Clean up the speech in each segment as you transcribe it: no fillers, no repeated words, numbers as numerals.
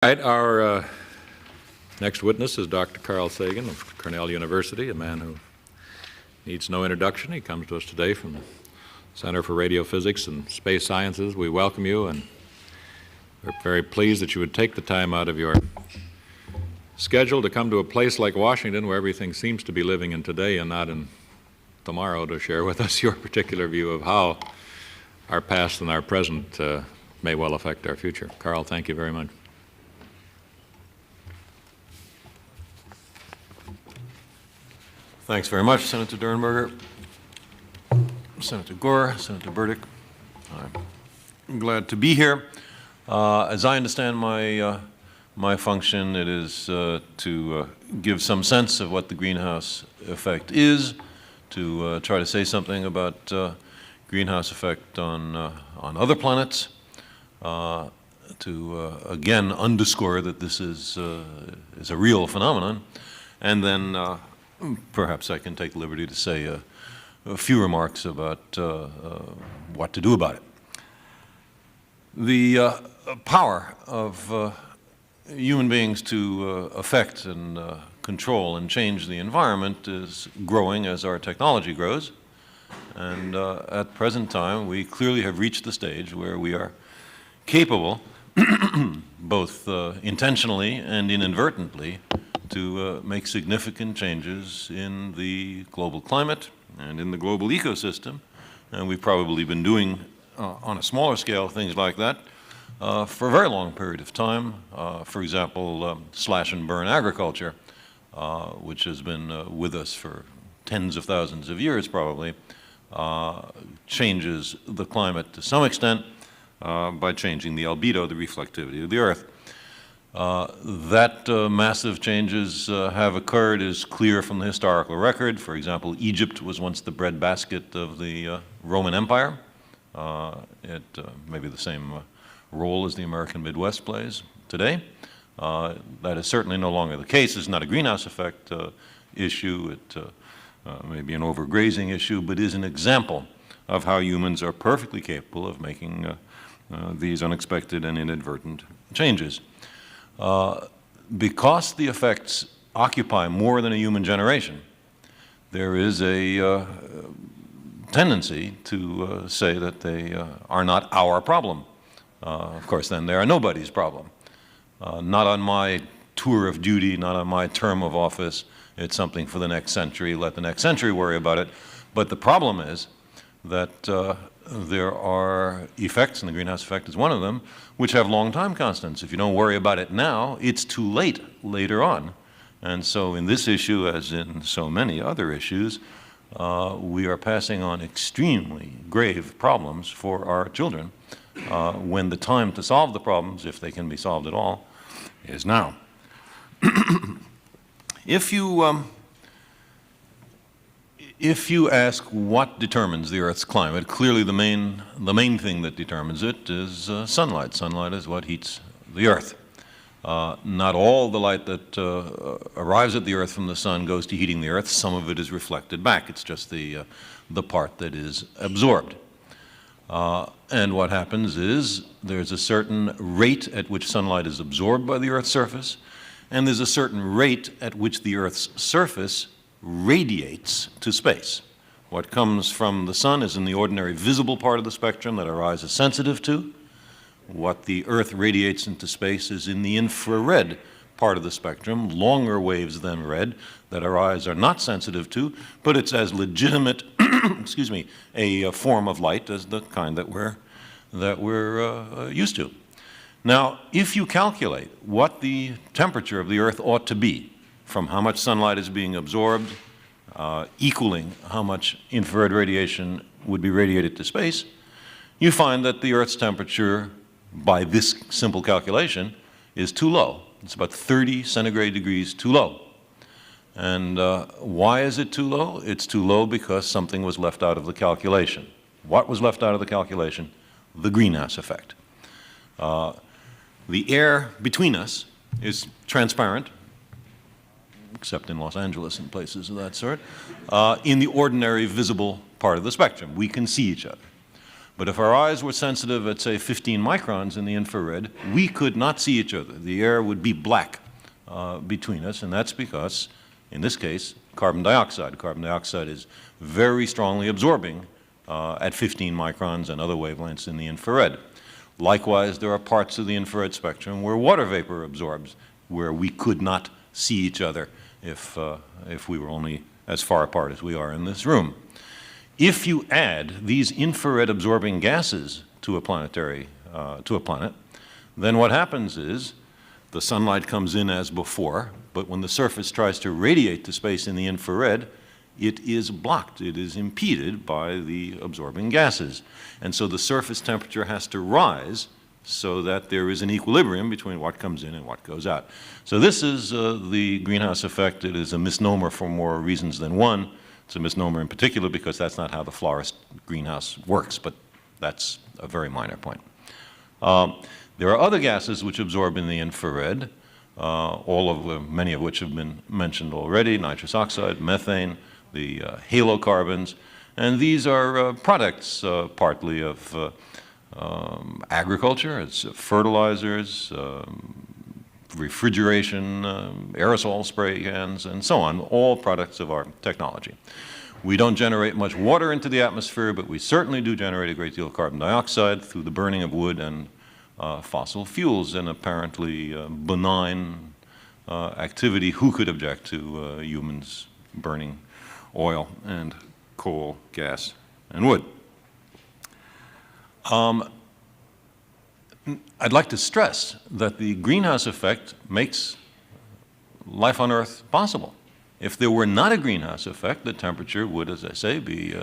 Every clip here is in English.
All right, our next witness is Dr. Carl Sagan of Cornell University, a man who needs no introduction. He comes to us today from the Center for Radiophysics and Space Sciences. We welcome you, and we're very pleased that you would take the time out of your schedule to come to a place like Washington, where everything seems to be living in today and not in tomorrow, to share with us your particular view of how our past and our present may well affect our future. Carl, thank you very much. Thanks very much, Senator Dernberger, Senator Gore, Senator Burdick. I'm glad to be here. As I understand my function, it is to give some sense of what the greenhouse effect is, to try to say something about greenhouse effect on other planets, to again underscore that this is a real phenomenon, and then perhaps I can take the liberty to say a few remarks about what to do about it. The power of human beings to affect and control and change the environment is growing as our technology grows. And at present time, we clearly have reached the stage where we are capable, both intentionally and inadvertently, to make significant changes in the global climate and in the global ecosystem. And we've probably been doing, on a smaller scale, things like that for a very long period of time. For example, slash and burn agriculture, which has been with us for tens of thousands of years probably, changes the climate to some extent by changing the albedo, the reflectivity of the Earth. That massive changes have occurred is clear from the historical record. For example, Egypt was once the breadbasket of the Roman Empire. It may be the same role as the American Midwest plays today. That is certainly no longer the case. It's not a greenhouse effect issue. It may be an overgrazing issue, but is an example of how humans are perfectly capable of making these unexpected and inadvertent changes. Because the effects occupy more than a human generation, there is a tendency to say that they are not our problem. Of course, then they are nobody's problem. Not on my tour of duty, not on my term of office. It's something for the next century. Let the next century worry about it. But the problem is that there are effects, and the greenhouse effect is one of them, which have long time constants. If you don't worry about it now, it's too late later on. And so in this issue, as in so many other issues, we are passing on extremely grave problems for our children when the time to solve the problems, if they can be solved at all, is now. If you ask what determines the Earth's climate, clearly the main thing that determines it is sunlight. Sunlight is what heats the Earth. Not all the light that arrives at the Earth from the sun goes to heating the Earth. Some of it is reflected back. It's just the part that is absorbed. And what happens is there's a certain rate at which sunlight is absorbed by the Earth's surface, and there's a certain rate at which the Earth's surface radiates to space. What comes from the sun is in the ordinary visible part of the spectrum that our eyes are sensitive to. What the Earth radiates into space is in the infrared part of the spectrum, longer waves than red, that our eyes are not sensitive to, but it's as legitimate excuse me, a form of light as the kind that we're used to. Now, if you calculate what the temperature of the Earth ought to be from how much sunlight is being absorbed, equaling how much infrared radiation would be radiated to space, you find that the Earth's temperature, by this simple calculation, is too low. It's about 30 centigrade degrees too low. And why is it too low? It's too low because something was left out of the calculation. What was left out of the calculation? The greenhouse effect. The air between us is transparent, except in Los Angeles and places of that sort, in the ordinary visible part of the spectrum. We can see each other. But if our eyes were sensitive at, say, 15 microns in the infrared, we could not see each other. The air would be black between us, and that's because, in this case, carbon dioxide. Carbon dioxide is very strongly absorbing at 15 microns and other wavelengths in the infrared. Likewise, there are parts of the infrared spectrum where water vapor absorbs, where we could not see each other if we were only as far apart as we are in this room. If you add these infrared absorbing gases to a planet, then what happens is the sunlight comes in as before, but when the surface tries to radiate to space in the infrared, it is blocked, it is impeded by the absorbing gases. And so the surface temperature has to rise so that there is an equilibrium between what comes in and what goes out. So this is the greenhouse effect. It is a misnomer for more reasons than one. It's a misnomer in particular because that's not how the florist greenhouse works, but that's a very minor point. There are other gases which absorb in the infrared, many of which have been mentioned already: nitrous oxide, methane, the halocarbons, and these are products partly of agriculture. It's fertilizers, refrigeration, aerosol spray cans, and so on, all products of our technology. We don't generate much water into the atmosphere, but we certainly do generate a great deal of carbon dioxide through the burning of wood and fossil fuels, an apparently benign activity. Who could object to humans burning oil and coal, gas, and wood? I'd like to stress that the greenhouse effect makes life on Earth possible. If there were not a greenhouse effect, the temperature would, as I say, be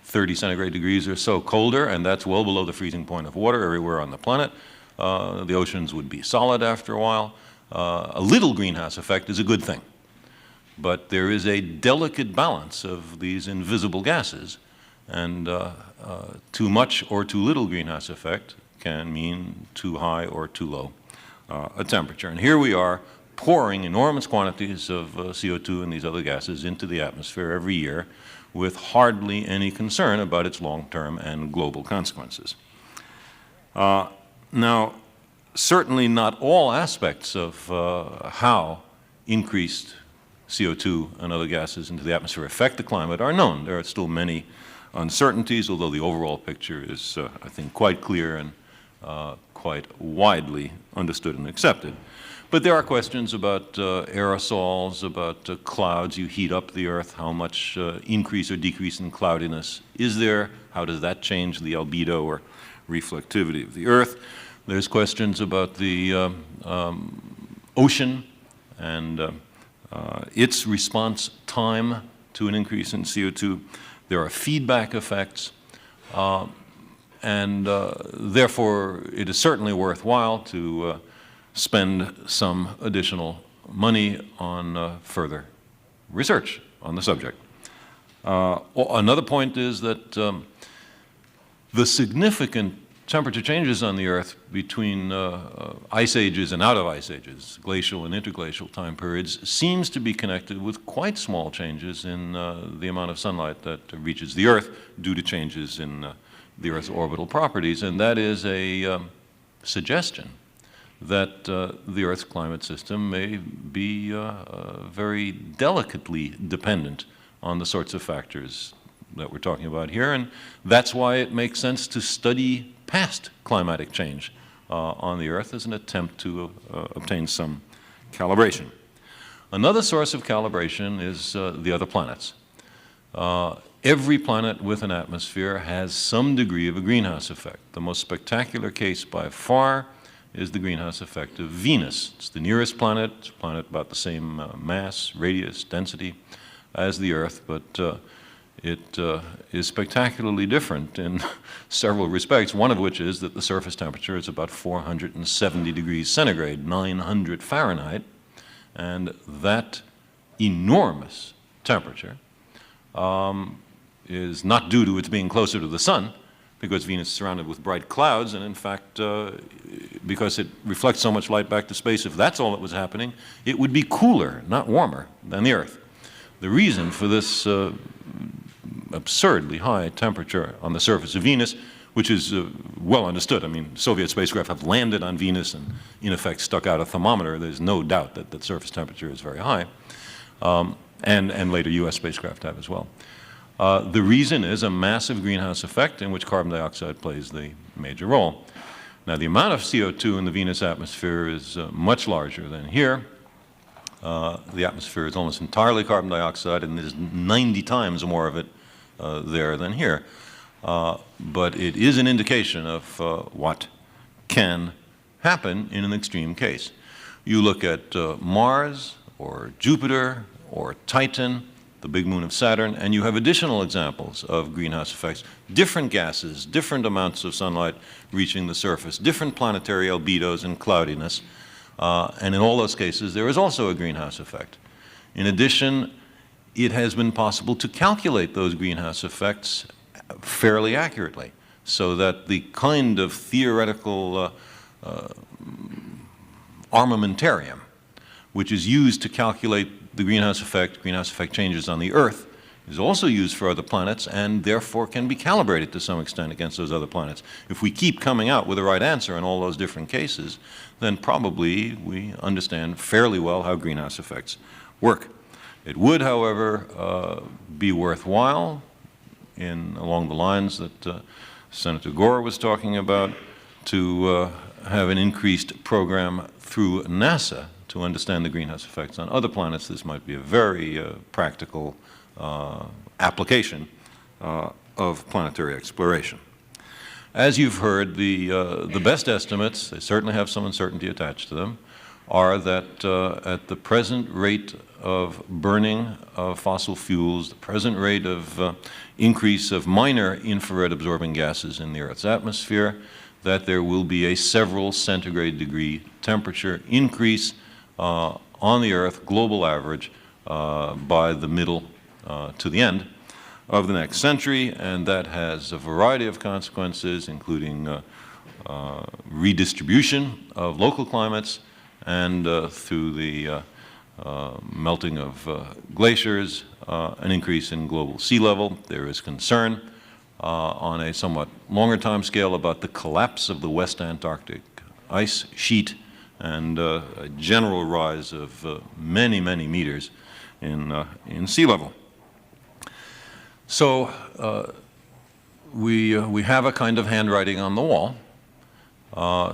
30 centigrade degrees or so colder, and that's well below the freezing point of water everywhere on the planet. The oceans would be solid after a while. A little greenhouse effect is a good thing. But there is a delicate balance of these invisible gases, and too much or too little greenhouse effect can mean too high or too low a temperature. And here we are pouring enormous quantities of CO2 and these other gases into the atmosphere every year with hardly any concern about its long-term and global consequences. Now, certainly not all aspects of how increased CO2 and other gases into the atmosphere affect the climate are known. There are still many uncertainties, although the overall picture is, I think, quite clear and quite widely understood and accepted. But there are questions about aerosols, about clouds. You heat up the Earth. How much increase or decrease in cloudiness is there? How does that change the albedo or reflectivity of the Earth? There's questions about the ocean and its response time to an increase in CO2. There are feedback effects. And therefore, it is certainly worthwhile to spend some additional money on further research on the subject. Another point is that the significant temperature changes on the Earth between ice ages and out of ice ages, glacial and interglacial time periods, seems to be connected with quite small changes in the amount of sunlight that reaches the Earth due to changes in the Earth's orbital properties, and that is a suggestion that the Earth's climate system may be very delicately dependent on the sorts of factors that we're talking about here, and that's why it makes sense to study past climatic change on the Earth as an attempt to obtain some calibration. Another source of calibration is the other planets. Every planet with an atmosphere has some degree of a greenhouse effect. The most spectacular case by far is the greenhouse effect of Venus. It's the nearest planet. It's a planet about the same mass, radius, density as the Earth, but it is spectacularly different in several respects, one of which is that the surface temperature is about 470 degrees centigrade, 900 Fahrenheit, and that enormous temperature is not due to its being closer to the sun, because Venus is surrounded with bright clouds, and in fact, because it reflects so much light back to space, if that's all that was happening, it would be cooler, not warmer, than the Earth. The reason for this absurdly high temperature on the surface of Venus which is well understood. I mean, Soviet spacecraft have landed on Venus and, in effect, stuck out a thermometer. There's no doubt that the surface temperature is very high, and later U.S. spacecraft have as well. The reason is a massive greenhouse effect in which carbon dioxide plays the major role. Now, the amount of CO2 in the Venus atmosphere is much larger than here. The atmosphere is almost entirely carbon dioxide, and there's 90 times more of it there than here. But it is an indication of what can happen in an extreme case. You look at Mars or Jupiter or Titan, the big moon of Saturn, and you have additional examples of greenhouse effects, different gases, different amounts of sunlight reaching the surface, different planetary albedos and cloudiness, and in all those cases there is also a greenhouse effect. In addition, it has been possible to calculate those greenhouse effects fairly accurately, so that the kind of theoretical armamentarium which is used to calculate the greenhouse effect changes on the Earth, is also used for other planets and therefore can be calibrated to some extent against those other planets. If we keep coming out with the right answer in all those different cases, then probably we understand fairly well how greenhouse effects work. It would, however, be worthwhile, along the lines that Senator Gore was talking about, to have an increased program through NASA to understand the greenhouse effects on other planets. This might be a very practical application of planetary exploration. As you've heard, the best estimates, they certainly have some uncertainty attached to them, are that at the present rate of burning of fossil fuels, the present rate of increase of minor infrared absorbing gases in the Earth's atmosphere, that there will be a several centigrade degree temperature increase on the Earth, global average, by the middle to the end of the next century, and that has a variety of consequences, including redistribution of local climates, and through the melting of glaciers, an increase in global sea level. There is concern on a somewhat longer time scale about the collapse of the West Antarctic ice sheet and a general rise of many, many meters in sea level. So we have a kind of handwriting on the wall.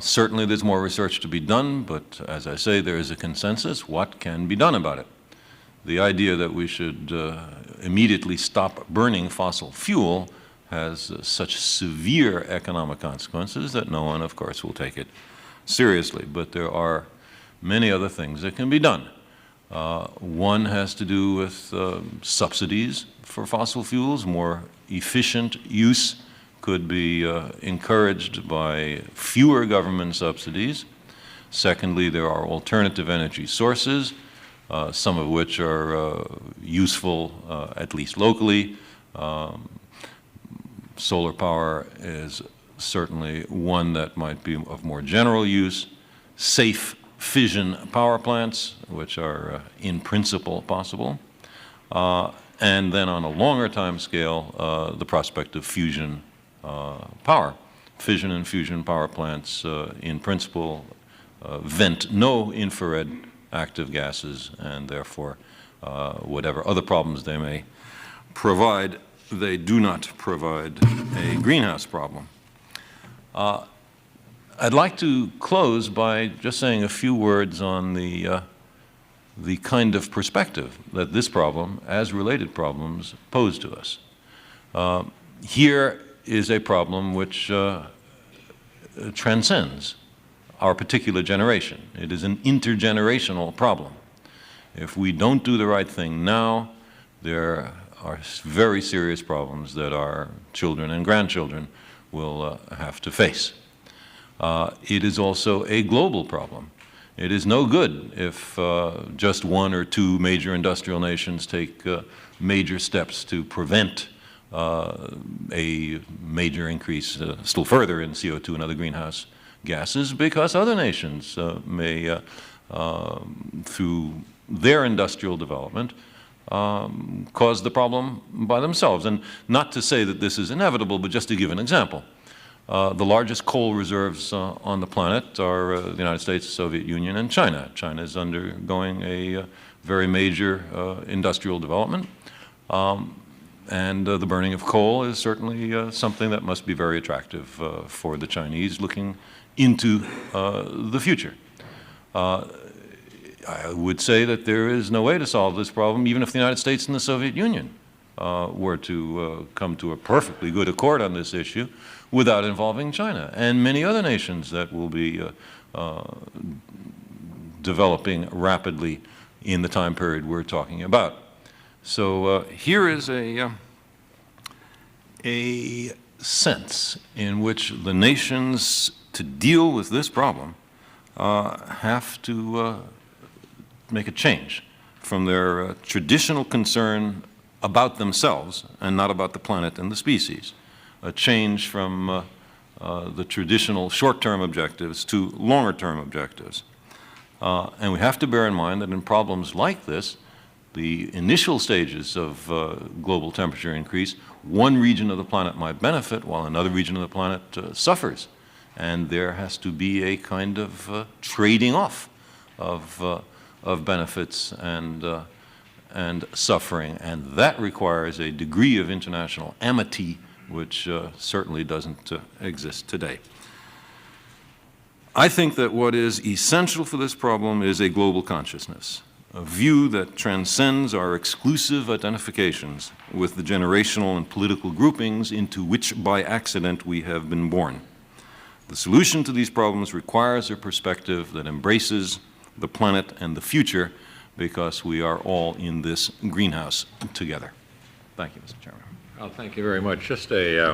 Certainly there's more research to be done, but as I say, there is a consensus. What can be done about it? The idea that we should immediately stop burning fossil fuel has such severe economic consequences that no one, of course, will take it seriously. But there are many other things that can be done. One has to do with subsidies for fossil fuels. More efficient use could be encouraged by fewer government subsidies. Secondly, there are alternative energy sources, some of which are useful, at least locally. Solar power is certainly one that might be of more general use. Safe fission power plants, which are in principle possible. And then on a longer time scale, the prospect of fusion power. Fission and fusion power plants, in principle, vent no infrared active gases, and therefore, whatever other problems they may provide, they do not provide a greenhouse problem. I'd like to close by just saying a few words on the kind of perspective that this problem, as related problems, pose to us. Here is a problem which transcends our particular generation. It is an intergenerational problem. If we don't do the right thing now, there are very serious problems that our children and grandchildren will have to face. It is also a global problem. It is no good if just one or two major industrial nations take major steps to prevent a major increase still further in CO2 and other greenhouse gases, because other nations may, through their industrial development, cause the problem by themselves. And not to say that this is inevitable, but just to give an example. The largest coal reserves on the planet are the United States, the Soviet Union, and China. China is undergoing a very major industrial development, and the burning of coal is certainly something that must be very attractive for the Chinese looking into the future. I would say that there is no way to solve this problem, even if the United States and the Soviet Union were to come to a perfectly good accord on this issue without involving China and many other nations that will be developing rapidly in the time period we're talking about. So here is a sense in which the nations, to deal with this problem, have to make a change from their traditional concern about themselves and not about the planet and the species, a change from the traditional short-term objectives to longer-term objectives. And we have to bear in mind that in problems like this, the initial stages of global temperature increase, one region of the planet might benefit while another region of the planet suffers. And there has to be a kind of trading off of benefits and suffering, and that requires a degree of international amity which certainly doesn't exist today. I think that what is essential for this problem is a global consciousness, a view that transcends our exclusive identifications with the generational and political groupings into which by accident we have been born. The solution to these problems requires a perspective that embraces the planet and the future, because we are all in this greenhouse together. Thank you, Mr. Chairman. Well, thank you very much. Just a